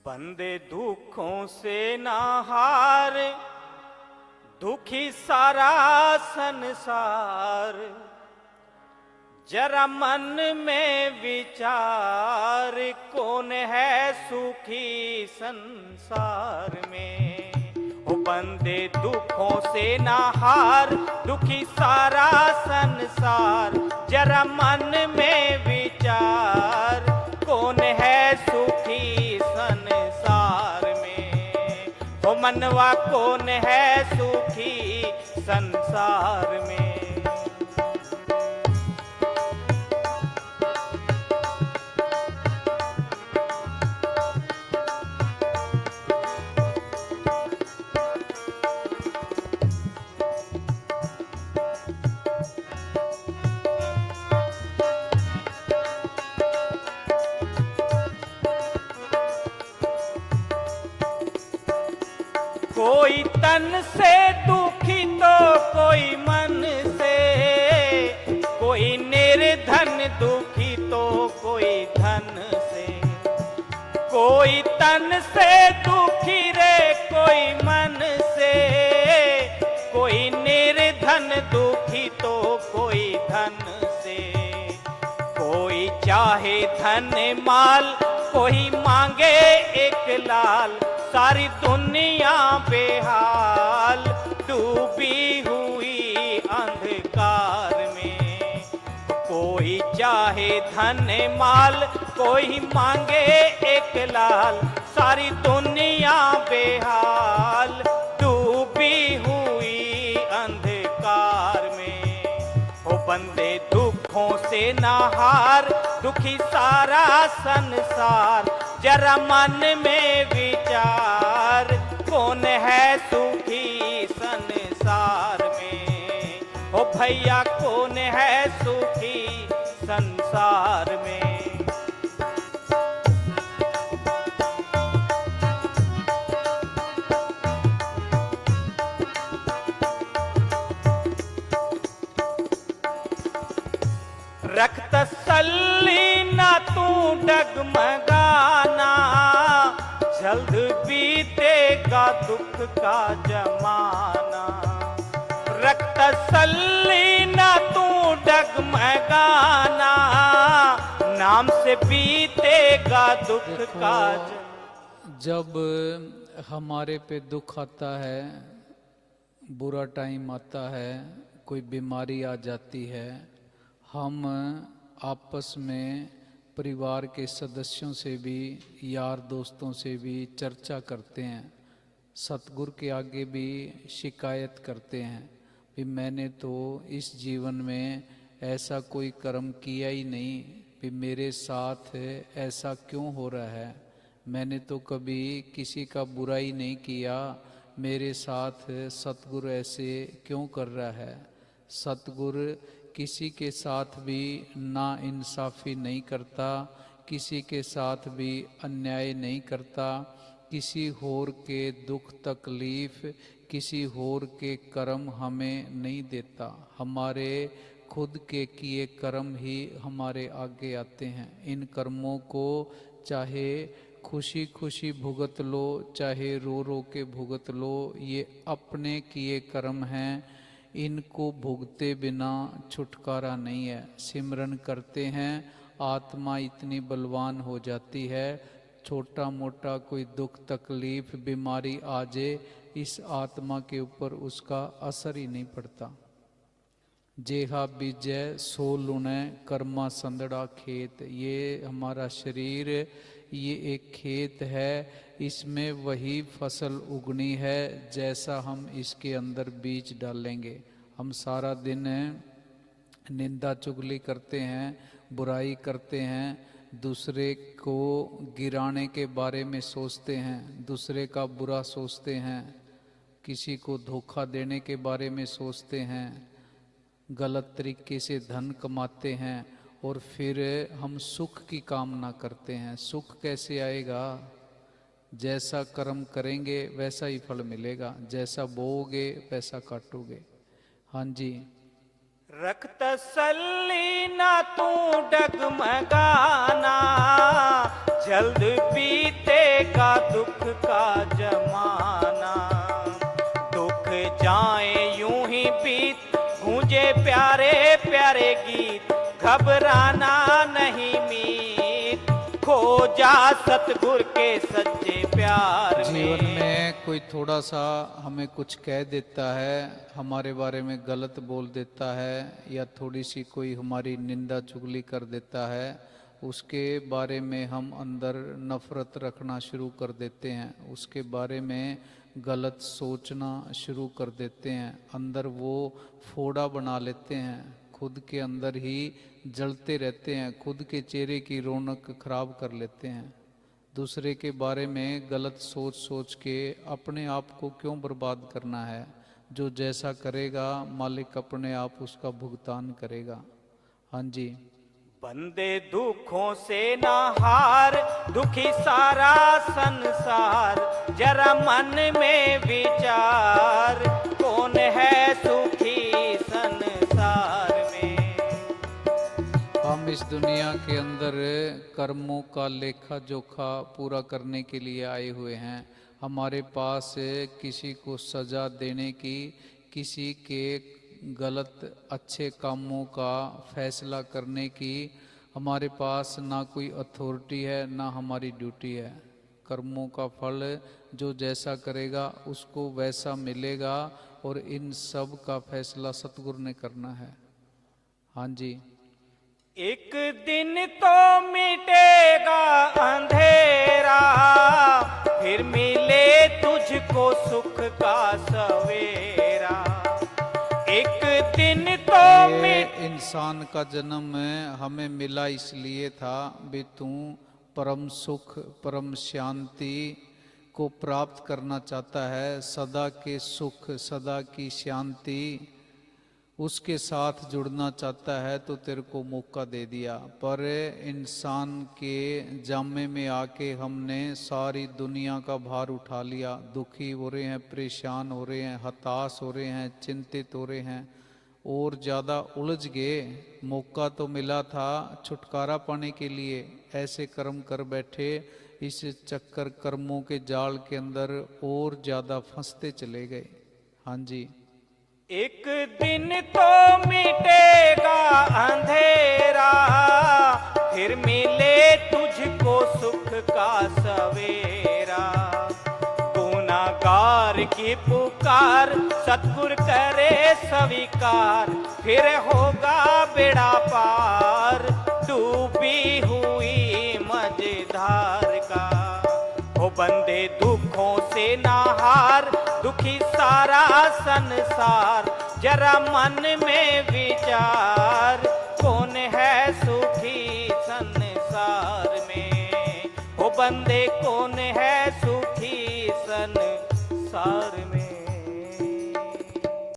बंदे दुखों से ना हार, दुखी सारा संसार, जरा मन में विचार, कौन है सुखी संसार में। ओ बंदे दुखों से ना हार, दुखी सारा संसार, जरा मन में विचार, कौन है सुखी संसार में। ओ मनवा कौन है सुखी संसार में। कोई तन से दुखी तो कोई मन से, कोई निर्धन दुखी तो कोई धन से। कोई तन से दुखी रे कोई मन से, कोई निर्धन दुखी तो कोई धन से। कोई चाहे धन माल, कोई मांगे एक लाल, सारी दुनिया बेहाल डूबी हुई अंधकार में। कोई चाहे धन माल, कोई मांगे एक लाल, सारी दुनिया बेहाल डूबी हुई अंधकार में। ओ बंदे दुखों से ना हार, दुखी सारा संसार, जरा मन में विचार, कौन है सुखी संसार में। ओ भैया कौन है सुखी संसार में। रख तसल्ली ना तू डगमगाना, जल्द बीतेगा दुख का जमाना। रख तसल्ली ना तू डगमगाना, नाम से बीतेगा दुख का जमाना। जब हमारे पे दुख आता है, बुरा टाइम आता है, कोई बीमारी आ जाती है, हम आपस में परिवार के सदस्यों से भी, यार दोस्तों से भी चर्चा करते हैं, सतगुरु के आगे भी शिकायत करते हैं कि मैंने तो इस जीवन में ऐसा कोई कर्म किया ही नहीं, कि मेरे साथ ऐसा क्यों हो रहा है। मैंने तो कभी किसी का बुरा ही नहीं किया, मेरे साथ सतगुरु ऐसे क्यों कर रहा है। सतगुरु किसी के साथ भी ना इंसाफी नहीं करता, किसी के साथ भी अन्याय नहीं करता, किसी होर के दुख तकलीफ, किसी होर के कर्म हमें नहीं देता। हमारे खुद के किए कर्म ही हमारे आगे आते हैं। इन कर्मों को चाहे खुशी खुशी भुगत लो, चाहे रो रो के भुगत लो, ये अपने किए कर्म हैं, इनको भुगते बिना छुटकारा नहीं है। सिमरन करते हैं, आत्मा इतनी बलवान हो जाती है, छोटा मोटा कोई दुख तकलीफ बीमारी आ जाए, इस आत्मा के ऊपर उसका असर ही नहीं पड़ता। जेहा बीजै सो लुणै कर्मा संदड़ा खेत। ये हमारा शरीर ये एक खेत है, इसमें वही फसल उगनी है जैसा हम इसके अंदर बीज डालेंगे। हम सारा दिन निंदा चुगली करते हैं, बुराई करते हैं, दूसरे को गिराने के बारे में सोचते हैं, दूसरे का बुरा सोचते हैं, किसी को धोखा देने के बारे में सोचते हैं, गलत तरीके से धन कमाते हैं और फिर हम सुख की कामना करते हैं। सुख कैसे आएगा? जैसा कर्म करेंगे वैसा ही फल मिलेगा, जैसा बोओगे वैसा काटोगे। हाँ जी। रख तसल्ली ना तू डगमगाना, जल्द बीतेगा दुख का जमाना। दुख जाए यूं ही बीत, गूंजे प्यारे प्यारे गीत, घबराना नहीं मीत, खो जा सतगुर के सच्चे प्यार जीवन में। में कोई थोड़ा सा हमें कुछ कह देता है, हमारे बारे में गलत बोल देता है, या थोड़ी सी कोई हमारी निंदा चुगली कर देता है, उसके बारे में हम अंदर नफरत रखना शुरू कर देते हैं, उसके बारे में गलत सोचना शुरू कर देते हैं, अंदर वो फोड़ा बना लेते हैं, खुद के अंदर ही जलते रहते हैं, खुद के चेहरे की रौनक खराब कर लेते हैं। दूसरे के बारे में गलत सोच सोच के अपने आप को क्यों बर्बाद करना है? जो जैसा करेगा मालिक अपने आप उसका भुगतान करेगा। हाँ जी। बंदे दुखों से ना हार, दुखी सारा संसार, जरा मन में विचार, कौन है सुखी संसार में। हम इस दुनिया के अंदर कर्मों का लेखा जोखा पूरा करने के लिए आए हुए हैं। हमारे पास किसी को सजा देने की, किसी के गलत अच्छे कामों का फैसला करने की हमारे पास ना कोई अथॉरिटी है, ना हमारी ड्यूटी है। कर्मों का फल जो जैसा करेगा उसको वैसा मिलेगा, और इन सब का फैसला सतगुरु ने करना है। हाँ जी। एक दिन तो मिटेगा अंधेरा, फिर मिले तुझको सुख का सवेरा। एक दिन तो इंसान का जन्म हमें मिला इसलिए था भी तू परम सुख परम शांति को प्राप्त करना चाहता है, सदा के सुख सदा की शांति उसके साथ जुड़ना चाहता है, तो तेरे को मौका दे दिया। पर इंसान के जामे में आके हमने सारी दुनिया का भार उठा लिया, दुखी हो रहे हैं, परेशान हो रहे हैं, हताश हो रहे हैं, चिंतित हो रहे हैं, और ज़्यादा उलझ गए। मौका तो मिला था छुटकारा पाने के लिए, ऐसे कर्म कर बैठे, इस चक्कर कर्मों के जाल के अंदर और ज़्यादा फंसते चले गए। हाँ जी। एक दिन तो मिटेगा अंधेरा, फिर मिले तुझको सुख का सवेरा। गुनाहगार की पुकार सतगुर करे स्वीकार, फिर होगा बेड़ा पार डूबी हुई मझधार का। हो बंदे दुखों से ना हार, दुखी सारा संसार, जरा मन में विचार, कौन है सुखी संसार में। हो बंदे कौन है सुखी संसार